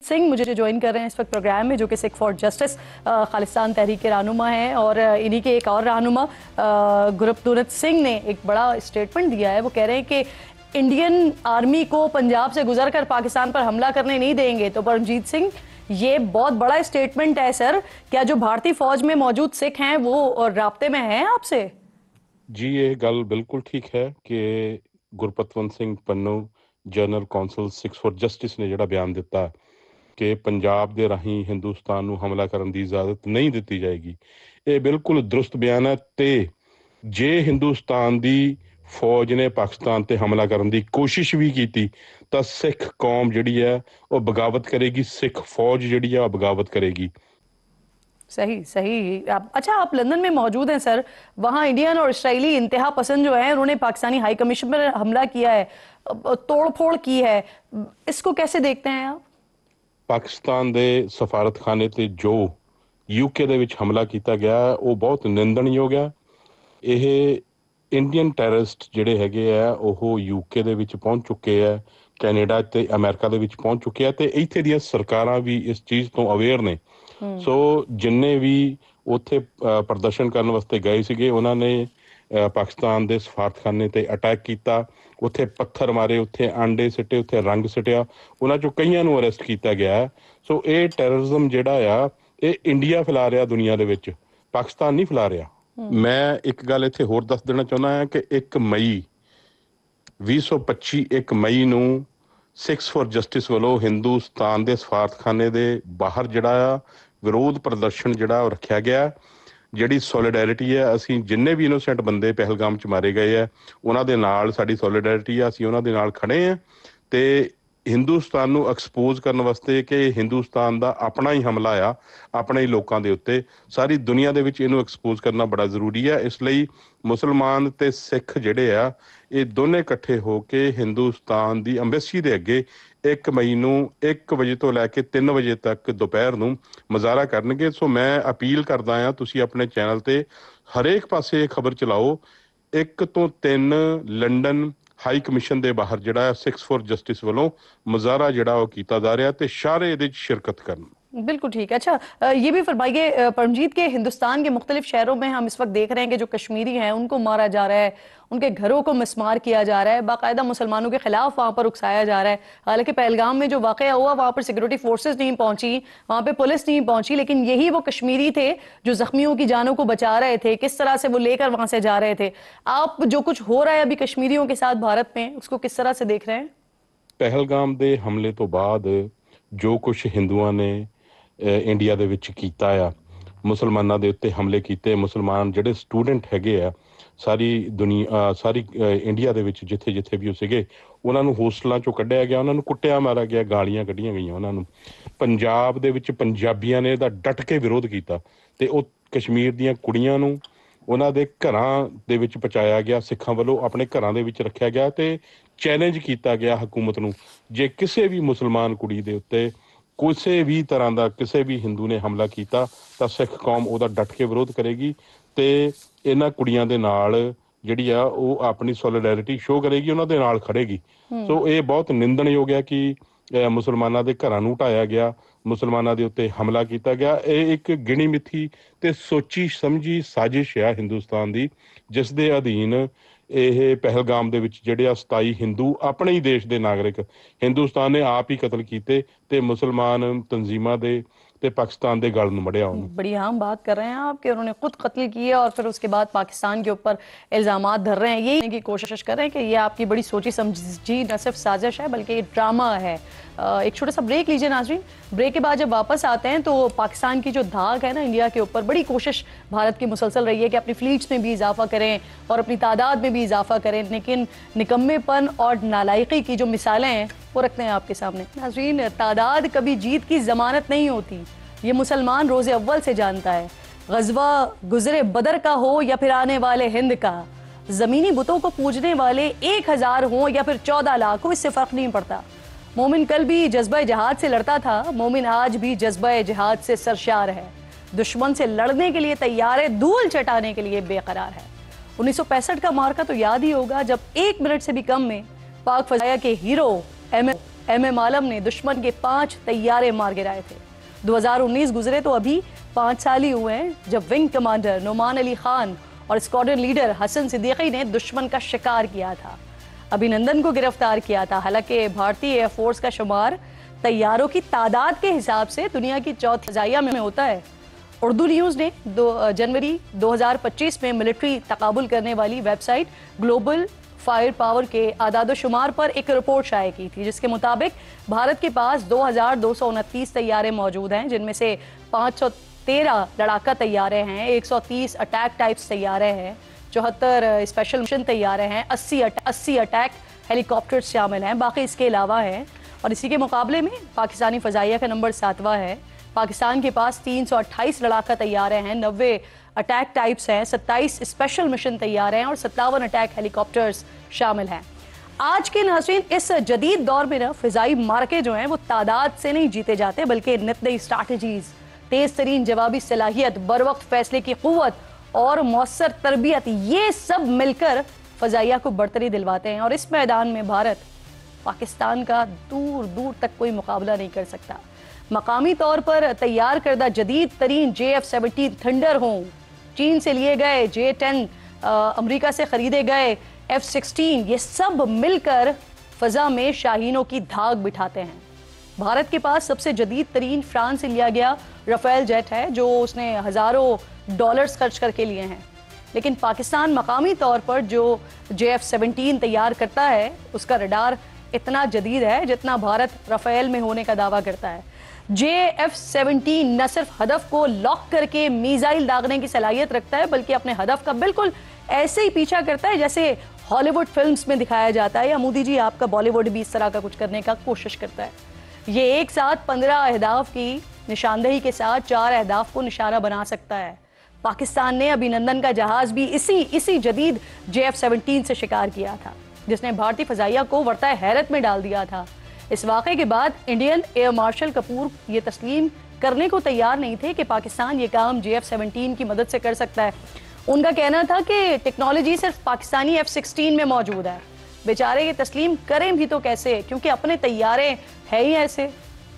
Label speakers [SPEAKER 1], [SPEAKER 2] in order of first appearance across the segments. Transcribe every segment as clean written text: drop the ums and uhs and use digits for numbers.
[SPEAKER 1] सिंह मुझे ज्वाइन कर रहे हैं इस वक्त प्रोग्राम में, जो कि सिख फॉर जस्टिस खालिस्तान तहरीक के रहनुमा हैं। और इन्हीं के एक और रहनुमा गुरप्तूरत सिंह ने एक बड़ा स्टेटमेंट दिया है। वो कह रहे हैं कि इंडियन आर्मी को पंजाब से गुजर कर पाकिस्तान पर हमला करने नहीं देंगे। तो परमजीत सिंह, ये बहुत बड़ा स्टेटमेंट है सर। क्या जो भारतीय फौज में मौजूद सिख हैं वो राब्ते में हैं आपसे?
[SPEAKER 2] जी, ये गल बिल्कुल ठीक है कि Gurpatwant Singh Pannu general counsel Sikhs for justice ने ਜਿਹੜਾ ਬਿਆਨ ਦਿੱਤਾ ਕਿ ਪੰਜਾਬ ਦੇ ਰਾਹੀਂ ਹਿੰਦੁਸਤਾਨ ਨੂੰ ਹਮਲਾ ਕਰਨ ਦੀ ਇਜਾਜ਼ਤ ਨਹੀਂ ਦਿੱਤੀ ਜਾਏਗੀ, ਇਹ ਬਿਲਕੁਲ ਦਰੁਸਤ ਬਿਆਨ ਹੈ। ਤੇ ਜੇ ਹਿੰਦੁਸਤਾਨ ਦੀ ਫੌਜ ਨੇ ਪਾਕਿਸਤਾਨ ਤੇ ਹਮਲਾ ਕਰਨ ਦੀ ਕੋਸ਼ਿਸ਼ ਵੀ ਕੀਤੀ ਤਾਂ ਸਿੱਖ ਕੌਮ ਜਿਹੜੀ ਹੈ ਉਹ ਬਗਾਵਤ ਕਰੇਗੀ, ਸਿੱਖ ਫੌਜ ਜਿਹੜੀ ਹੈ ਉਹ ਬਗਾਵਤ ਕਰੇਗੀ।
[SPEAKER 1] सही सही। अच्छा, आप लंदन में मौजूद हैं सर। वहाँ इंडियन और इसराइली इंतहा पसंद जो है उन्होंने पाकिस्तानी हाई कमीशन पर हमला किया है, तोड़ फोड़ की है। इसको कैसे देखते हैं आप?
[SPEAKER 2] ਪਾਕਿਸਤਾਨ ਦੇ ਸਫਾਰਤਖਾਨੇ ਤੇ ਜੋ ਯੂਕੇ ਦੇ ਵਿੱਚ ਹਮਲਾ ਕੀਤਾ ਗਿਆ ਉਹ ਬਹੁਤ ਨਿੰਦਣਯੋਗ ਹੈ। ਇਹ ਇੰਡੀਅਨ ਟੈਰਰਿਸਟ ਜਿਹੜੇ ਹੈਗੇ ਆ ਉਹ ਯੂਕੇ ਦੇ ਵਿੱਚ ਪਹੁੰਚ ਚੁੱਕੇ ਆ, ਕੈਨੇਡਾ ਤੇ ਅਮਰੀਕਾ ਦੇ ਵਿੱਚ ਪਹੁੰਚ ਚੁੱਕੇ ਆ ਤੇ ਇੱਥੇ ਦੀਆਂ ਸਰਕਾਰਾਂ ਵੀ ਇਸ ਚੀਜ਼ ਤੋਂ ਅਵੇਅਰ ਨੇ। ਸੋ ਜਿੰਨੇ ਵੀ ਉੱਥੇ ਪ੍ਰਦਰਸ਼ਨ ਕਰਨ ਵਾਸਤੇ ਗਏ ਸੀਗੇ ਉਹਨਾਂ ਨੇ ਪਾਕਿਸਤਾਨ ਦੇ ਸਫਾਰਤਖਾਨੇ ਤੇ ਅਟੈਕ ਕੀਤਾ, ਉੱਥੇ ਪੱਥਰ ਮਾਰੇ, ਉੱਥੇ ਆਂਡੇ ਸਿੱਟੇ, ਉੱਥੇ ਰੰਗ ਸਿੱਟਿਆ, ਉਹਨਾਂ ਚੋਂ ਕਈਆਂ ਨੂੰ ਅਰੈਸਟ ਕੀਤਾ ਗਿਆ। ਸੋ ਇਹ ਟੈਰਰਿਜ਼ਮ ਜਿਹੜਾ ਆ ਇਹ ਇੰਡੀਆ ਫੈਲਾ ਰਿਹਾ ਦੁਨੀਆ ਦੇ ਵਿੱਚ, ਪਾਕਿਸਤਾਨ ਨਹੀਂ ਫੈਲਾ ਰਿਹਾ। ਮੈਂ ਇੱਕ ਗੱਲ ਇੱਥੇ ਹੋਰ ਦੱਸ ਦੇਣਾ ਚਾਹੁੰਦਾ ਹਾਂ ਕਿ 1 ਮਈ 2025 1 ਮਈ ਨੂੰ ਸਿਕਸ ਫॉर ਜਸਟਿਸ ਵੱਲੋਂ ਹਿੰਦੁਸਤਾਨ ਦੇ ਸਫਾਰਤਖਾਨੇ ਦੇ ਬਾਹਰ ਜਿਹੜਾ ਆ ਵਿਰੋਧ ਪ੍ਰਦਰਸ਼ਨ ਜਿਹੜਾ ਉਹ ਰੱਖਿਆ ਗਿਆ। ਜਿਹੜੀ ਸੋਲੀਡੈਰਿਟੀ ਹੈ, ਅਸੀਂ ਜਿੰਨੇ ਵੀ ਇਨੋਸੈਂਟ ਬੰਦੇ ਪਹਿਲਗਾਮ 'ਚ ਮਾਰੇ ਗਏ ਆ ਉਹਨਾਂ ਦੇ ਨਾਲ ਸਾਡੀ ਸੋਲੀਡੈਰਿਟੀ ਆ, ਅਸੀਂ ਉਹਨਾਂ ਦੇ ਨਾਲ ਖੜੇ ਹਾਂ। ਤੇ ਹਿੰਦੁਸਤਾਨ ਨੂੰ ਐਕਸਪੋਜ਼ ਕਰਨ ਵਾਸਤੇ ਕਿ ਹਿੰਦੁਸਤਾਨ ਦਾ ਆਪਣਾ ਹੀ ਹਮਲਾ ਆ ਆਪਣੇ ਹੀ ਲੋਕਾਂ ਦੇ ਉੱਤੇ, ਸਾਰੀ ਦੁਨੀਆ ਦੇ ਵਿੱਚ ਇਹਨੂੰ ਐਕਸਪੋਜ਼ ਕਰਨਾ ਬੜਾ ਜ਼ਰੂਰੀ ਹੈ। ਇਸ ਲਈ ਮੁਸਲਮਾਨ ਤੇ ਸਿੱਖ ਜਿਹੜੇ ਆ ਇਹ ਦੋਨੇ ਇਕੱਠੇ ਹੋ ਕੇ ਹਿੰਦੁਸਤਾਨ ਦੀ ਅੰਬੈਸੀ ਦੇ ਅੱਗੇ 1 ਮਈ ਨੂੰ 1 ਵਜੇ ਤੋਂ ਲੈ ਕੇ 3 ਵਜੇ ਤੱਕ ਦੁਪਹਿਰ ਨੂੰ ਮੁਜ਼ਾਹਰਾ ਕਰਨਗੇ। ਸੋ ਮੈਂ ਅਪੀਲ ਕਰਦਾ ਹਾਂ ਤੁਸੀਂ ਆਪਣੇ ਚੈਨਲ ਤੇ ਹਰੇਕ ਪਾਸੇ ਇਹ ਖਬਰ ਚਲਾਓ। 1 ਤੋਂ 3 ਲੰਡਨ ਹਾਈ ਕਮਿਸ਼ਨ ਦੇ ਬਾਹਰ ਜਿਹੜਾ ਸਿक्स फॉर जस्टिस ਵੱਲੋਂ ਮੁਜ਼ਾਹਰਾ ਜਿਹੜਾ ਉਹ ਕੀਤਾ ਜਾ ਰਿਹਾ ਤੇ ਸਾਰੇ ਇਹਦੇ 'ਚ शिरकत ਕਰਨ।
[SPEAKER 1] बिल्कुल ठीक है। अच्छा, ये भी फरमाइए परमजीत के हिंदुस्तान के मुख्तलिफ शहरों में हम इस वक्त देख रहे हैं कि जो कश्मीरी हैं उनको मारा जा रहा है, उनके घरों को मिसमार किया जा रहा है, बाकायदा मुसलमानों के खिलाफ वहाँ पर उकसाया जा रहा है। हालांकि पहलगाम में जो वाक़या हुआ वहाँ पर सिक्योरिटी फोर्सेस नहीं पहुंची, वहाँ पे पुलिस नहीं पहुंची, लेकिन यही वो कश्मीरी थे जो जख्मियों की जानों को बचा रहे थे। किस तरह से वो लेकर वहाँ से जा रहे थे। आप जो कुछ हो रहा है अभी कश्मीरियों के साथ भारत में, उसको किस तरह से देख रहे हैं?
[SPEAKER 2] ਪਹਿਲਗਾਮ ਦੇ ਹਮਲੇ ਤੋਂ ਬਾਅਦ ਜੋ ਕੁਛ ਹਿੰਦੂਆਂ ਨੇ ਇੰਡੀਆ ਦੇ ਵਿੱਚ ਕੀਤਾ ਆ, ਮੁਸਲਮਾਨਾਂ ਦੇ ਉੱਤੇ ਹਮਲੇ ਕੀਤੇ, ਮੁਸਲਮਾਨ ਜਿਹੜੇ ਸਟੂਡੈਂਟ ਹੈਗੇ ਆ ਸਾਰੀ ਦੁਨੀਆ ਸਾਰੀ ਇੰਡੀਆ ਦੇ ਵਿੱਚ ਜਿੱਥੇ ਜਿੱਥੇ ਵੀ ਉਹ ਸੀਗੇ ਉਹਨਾਂ ਨੂੰ ਹੋਸਟਲਾਂ ਚੋਂ ਕੱਢਿਆ ਗਿਆ, ਉਹਨਾਂ ਨੂੰ ਕੁੱਟਿਆ ਮਾਰਿਆ ਗਿਆ, ਗਾਲੀਆਂ ਕੱਢੀਆਂ ਗਈਆਂ ਉਹਨਾਂ ਨੂੰ। ਪੰਜਾਬ ਦੇ ਵਿੱਚ ਪੰਜਾਬੀਆਂ ਨੇ ਇਹਦਾ ਡਟ ਕੇ ਵਿਰੋਧ ਕੀਤਾ ਤੇ ਉਹ ਕਸ਼ਮੀਰ ਦੀਆਂ ਕੁੜੀਆਂ ਨੂੰ ਉਹਨਾਂ ਦੇ ਘਰਾਂ ਦੇ ਵਿੱਚ ਪਹੁੰਚਾਇਆ ਗਿਆ, ਸਿੱਖਾਂ ਵੱਲੋਂ ਆਪਣੇ ਘਰਾਂ ਦੇ ਵਿੱਚ ਰੱਖਿਆ ਗਿਆ ਤੇ ਚੈਲੰਜ ਕੀਤਾ ਗਿਆ ਹਕੂਮਤ ਨੂੰ, ਜੇ ਕਿਸੇ ਵੀ ਮੁਸਲਮਾਨ ਕੁੜੀ ਦੇ ਉੱਤੇ ਕਿਸੇ ਵੀ ਤਰ੍ਹਾਂ ਦਾ ਕਿਸੇ ਵੀ ਹਿੰਦੂ ਨੇ ਹਮਲਾ ਕੀਤਾ ਤਾਂ ਸਿੱਖ ਕੌਮ ਉਹਦਾ ਡਟ ਕੇ ਵਿਰੋਧ ਕਰੇਗੀ ਤੇ ਇਹਨਾਂ ਕੁੜੀਆਂ ਦੇ ਨਾਲ ਜਿਹੜੀ ਆ ਉਹ ਆਪਣੀ ਸੋਲੀਡੈਰਿਟੀ ਸ਼ੋਅ ਕਰੇਗੀ, ਉਹਨਾਂ ਦੇ ਨਾਲ ਖੜੇਗੀ। ਸੋ ਇਹ ਬਹੁਤ ਨਿੰਦਣਯੋਗ ਹੈ ਕਿ ਮੁਸਲਮਾਨਾਂ ਦੇ ਘਰਾਂ ਨੂੰ ਢਾਇਆ ਗਿਆ, ਮੁਸਲਮਾਨਾਂ ਦੇ ਉੱਤੇ ਹਮਲਾ ਕੀਤਾ ਗਿਆ। ਇਹ ਇੱਕ ਗਿਣੀ ਮਿੱਥੀ ਤੇ ਸੋਚੀ ਸਮਝੀ ਸਾਜ਼ਿਸ਼ ਆ ਹਿੰਦੁਸਤਾਨ ਦੀ, ਜਿਸ ਦੇ ਅਧੀਨ ਇਹ ਪਹਿਲਗਾਮ ਦੇ ਵਿੱਚ ਜਿਹੜੇ ਆ 27 ਹਿੰਦੂ ਆਪਣੇ ਹੀ ਦੇਸ਼ ਦੇ ਨਾਗਰਿਕ ਹਿੰਦੁਸਤਾਨ ਨੇ ਆਪ ही कत्ल ਕੀਤੇ ਤੇ ਮੁਸਲਮਾਨ ਤਨਜ਼ੀਮਾਂ ਦੇ ਤੇ पाकिस्तान ਦੇ गल ਨੂੰ मढ़िया।
[SPEAKER 1] बड़ी अहम बात कर रहे हैं आप कि उन्होंने खुद कत्ल किए और फिर उसके बाद पाकिस्तान के ऊपर इल्जामात धर रहे हैं। यही की कोशिश कर रहे हैं कि ये आपकी बड़ी सोची समझी न सिर्फ साजिश है बल्कि ये ड्रामा है। एक छोटा सा ब्रेक लीजिए नाज़रीन। ब्रेक के बाद जब वापस आते हैं तो पाकिस्तान की जो धाक है ना इंडिया के ऊपर, बड़ी कोशिश भारत की मुसलसल रही है कि अपनी फ्लीट्स में भी इजाफा करें और अपनी तादाद में भी इजाफा करें, लेकिन निकम्मेपन और नालायकी की जो मिसालें हैं वो रखते हैं आपके सामने। नाज़रीन, तादाद कभी जीत की ज़मानत नहीं होती, ये मुसलमान रोज़े अव्वल से जानता है। गज़वा गुज़रे बदर का हो या फिर आने वाले हिंद का, ज़मीनी बुतों को पूजने वाले 1000 हों या फिर 14 लाख हो, इससे फ़र्क नहीं पड़ता। मोमिन कल भी जज्बा जहाद से लड़ता था, मोमिन आज भी जज्बा जहाद से सरशार है। दुश्मन से लड़ने के लिए तैयार है, धूल चटाने के लिए बेकरार है। 1965 का मार्का तो याद ही होगा जब 1 मिनट से भी कम में पाक फजाया के हीरो MM आलम ने दुश्मन के 5 तैयारे मार गिराए थे। 2019 गुजरे तो अभी 5 साल ही हुए हैं जब विंग कमांडर नोमान अली खान और स्क्वाड्रन लीडर हसन सिद्दीकी ने दुश्मन का शिकार किया था, अभिनंदन को गिरफ्तार किया था। हालांकि भारतीय एयरफोर्स का शुमार तैयारों की तादाद के हिसाब से दुनिया की चौथी फजाइया में होता है। उर्दू न्यूज़ ने जनवरी 2025 में मिलिट्री तकाबुल करने वाली वेबसाइट ग्लोबल फायर पावर के आदाद-ओ-शुमार पर एक रिपोर्ट शाये की थी, जिसके मुताबिक भारत के पास 2229 तैयारे मौजूद हैं, जिनमें से 513 लड़ाका तैयारे हैं, 130 अटैक टाइप्स तैयारे हैं, 74 स्पेशल मिशन तैयारे हैं, 80 अटैक हेलीकॉप्टर्स शामिल हैं, बाकी इसके अलावा हैं। और इसी के मुकाबले में पाकिस्तानी फ़ज़ाइया का नंबर 7वां है। पाकिस्तान के पास 328 लड़ाका तैयारे हैं, 90 अटैक टाइप्स हैं, 27 स्पेशल मिशन तैयारे हैं और 57 अटैक हेलीकॉप्टर्स शामिल हैं। आज के नाज़रीन, इस जदीद दौर में ना फ़िज़ाई मार्के जो हैं वो तादाद से नहीं जीते जाते, बल्कि नित नई स्ट्रैटेजीज़, तेज़ तरीन जवाबी सलाहियत, बर वक्त फैसले की क़ुव्वत और मौसर तरबियत, ये सब मिलकर फ़ज़ाइया को बढ़तरी दिलवाते हैं। और इस मैदान में भारत पाकिस्तान का दूर दूर तक कोई मुकाबला नहीं कर सकता। मकामी तौर पर तैयार करदा जदीद तरीन JF-17 थंडर हों, चीन से लिए गए J-10, अमेरिका से खरीदे गए F-16, ये सब मिलकर फ़ज़ा में शाहीनों की धाक बिठाते हैं। भारत के पास सबसे जदीद तरीन फ्रांस से लिया गया राफेल जेट है, जो उसने हज़ारों डॉलर्स खर्च करके लिए हैं। लेकिन पाकिस्तान मकामी तौर पर जो JF-17 तैयार करता है, उसका रडार इतना जदीद है जितना भारत राफेल में होने का दावा करता है। JF-17 न सिर्फ हदफ को लॉक करके मीज़ाइल दागने की सलाहियत रखता है, बल्कि अपने हदफ का बिल्कुल ऐसे ही पीछा करता है जैसे हॉलीवुड फिल्म्स में दिखाया जाता है, या मोदी जी आपका बॉलीवुड भी इस तरह का कुछ करने का कोशिश करता है। ये एक साथ 15 अहदाफ की निशानदेही के साथ 4 अहदाफ को निशाना बना सकता है। पाकिस्तान ने अभिनंदन का जहाज भी इसी जदीद JF-17 से शिकार किया था, जिसने भारतीय फ़ज़ाइया को वर्ता हैरत में डाल दिया था। इस वाक़े के बाद इंडियन एयर मार्शल कपूर ये तस्लीम करने को तैयार नहीं थे कि पाकिस्तान ये काम JF-17 की मदद से कर सकता है। उनका कहना था कि टेक्नोलॉजी सिर्फ पाकिस्तानी F-16 में मौजूद है। बेचारे ये तस्लीम करें भी तो कैसे, क्योंकि अपने तैयारे है ही ऐसे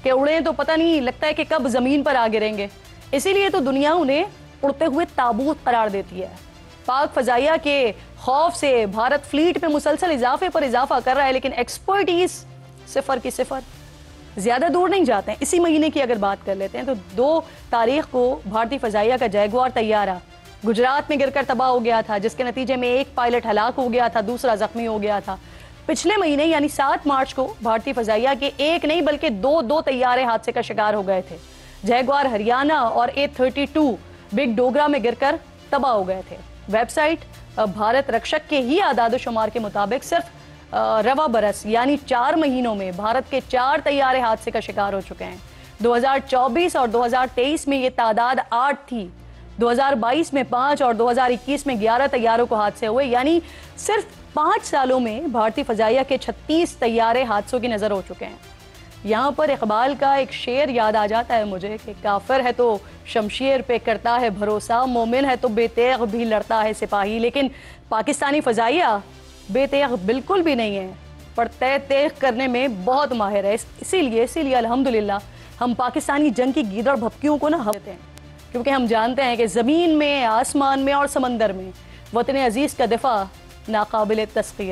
[SPEAKER 1] कि उड़ें तो पता नहीं लगता है कि कब ज़मीन पर आ गिरेंगे। इसीलिए तो दुनिया उन्हें उड़ते हुए ताबूत करार देती है। पाक फ़ज़ाइया के खौफ से भारत फ्लीट में मुसलसल इजाफे पर इजाफा कर रहा है, लेकिन एक्सपर्टीज सिफर की सिफर। ज़्यादा दूर नहीं जाते हैं, इसी महीने की अगर बात कर लेते हैं तो 2 तारीख को भारतीय फ़ज़ाइया का जैगुआर तैयारा गुजरात में गिरकर तबाह हो गया था, जिसके नतीजे में एक पायलट हलाक हो गया था, दूसरा जख्मी हो गया था। पिछले महीने यानी 7 मार्च को भारतीय फ़ज़ाइया के एक नहीं बल्कि दो तैयारे हादसे का शिकार हो गए थे। जैगुआर हरियाणा और A-32 बिग डोगरा में गिरकर तबाह हो गए थे। वेबसाइट भारत रक्षक के ही आदाद-ओ-शुमार के मुताबिक सिर्फ रवा बरस यानी 4 महीनों में भारत के 4 तैयारे हादसे का शिकार हो चुके हैं। 2024 और 2023 में ये तादाद 8 थी, 2022 में 5 और 2021 में 11 तैयारों को हादसे हुए, यानी सिर्फ 5 सालों में भारतीय फ़ज़ाइया के 36 तैयारे हादसों की नज़र हो चुके हैं। यहाँ पर इकबाल का एक शेर याद आ जाता है मुझे कि काफिर है तो शमशीर पे करता है भरोसा, मोमिन है तो बेतेग भी लड़ता है सिपाही। लेकिन पाकिस्तानी फ़ज़ाइया बेतेग बिल्कुल भी नहीं है, पर तय तेग करने में बहुत माहिर है। इसीलिए अल्हम्दुलिल्लाह हम पाकिस्तानी जंग की गीदड़ भपकियों को ना देते हैं, क्योंकि हम जानते हैं कि ज़मीन में, आसमान में और समंदर में वतन अजीज़ का दिफा नाकाबिल तस्खीर